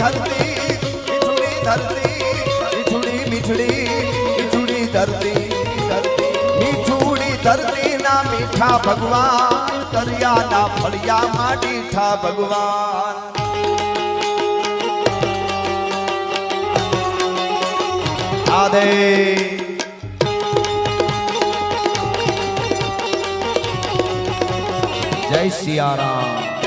ધરતી મીઠુડી ધરતી મીઠુડી મીઠડી મીઠુડી ધરતી મીઠુડી ધરતી ના મીઠા ભગવાન દરિયા ના ફળિયા માં મીઠા ભગવાન આદે જય સિયારામ।